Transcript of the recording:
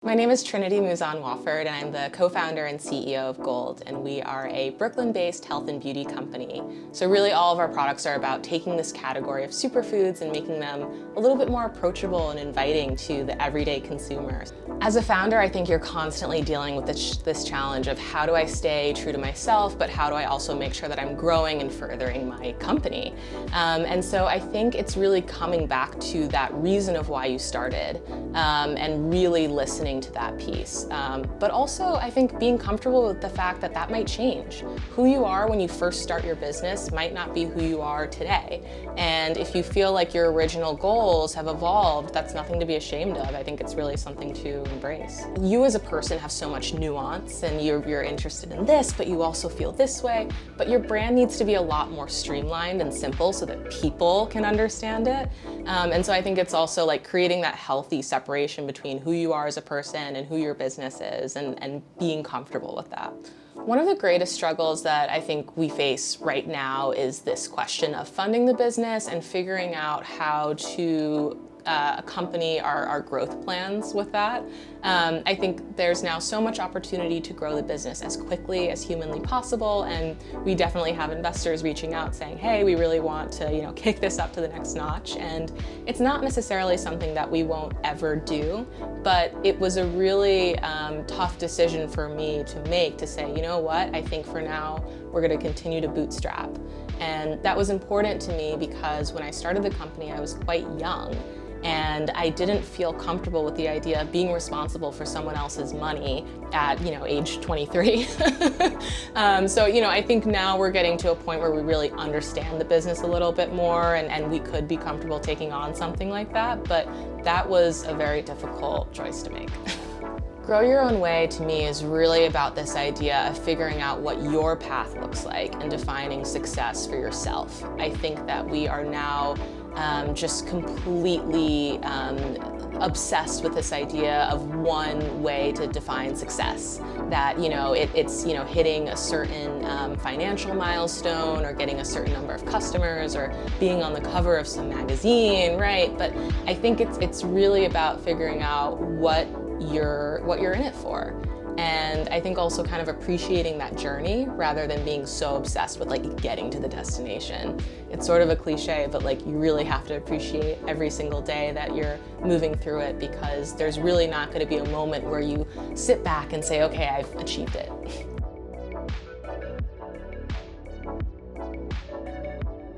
My name is Trinity Mouozon Wofford, and I'm the co-founder and CEO of Golde, and we are a Brooklyn-based health and beauty company. So really all of our products are about taking this category of superfoods and making them a little bit more approachable and inviting to the everyday consumer. As a founder, I think you're constantly dealing with this challenge of how do I stay true to myself, but how do I also make sure that I'm growing and furthering my company? And so I think it's really coming back to that reason of why you started and really listening to that piece. But also, I think being comfortable with the fact that that might change. Who you are when you first start your business might not be who you are today. And if you feel like your original goals have evolved, that's nothing to be ashamed of. I think it's really something to embrace. You as a person have so much nuance, and you're interested in this, but you also feel this way. But your brand needs to be a lot more streamlined and simple so that people can understand it. And so I think it's also like creating that healthy separation between who you are as a person and who your business is, and being comfortable with that. One of the greatest struggles that I think we face right now is this question of funding the business and figuring out how to accompany our growth plans with that. I think there's now so much opportunity to grow the business as quickly as humanly possible, and we definitely have investors reaching out saying, hey, we really want to kick this up to the next notch. And it's not necessarily something that we won't ever do, but it was a really tough decision for me to make, to say, you know what, I think for now we're going to continue to bootstrap. And that was important to me because when I started the company, I was quite young. And I didn't feel comfortable with the idea of being responsible for someone else's money at, age 23. So, I think now we're getting to a point where we really understand the business a little bit more, and we could be comfortable taking on something like that. But that was a very difficult choice to make. Grow your own way, to me, is really about this idea of figuring out what your path looks like and defining success for yourself. I think that we are now just completely obsessed with this idea of one way to define success. That it's hitting a certain financial milestone, or getting a certain number of customers, or being on the cover of some magazine, right? But I think it's really about figuring out what you're in it for. And I think also kind of appreciating that journey rather than being so obsessed with getting to the destination. It's sort of a cliche, but you really have to appreciate every single day that you're moving through it, because there's really not going to be a moment where you sit back and say, okay, I've achieved it.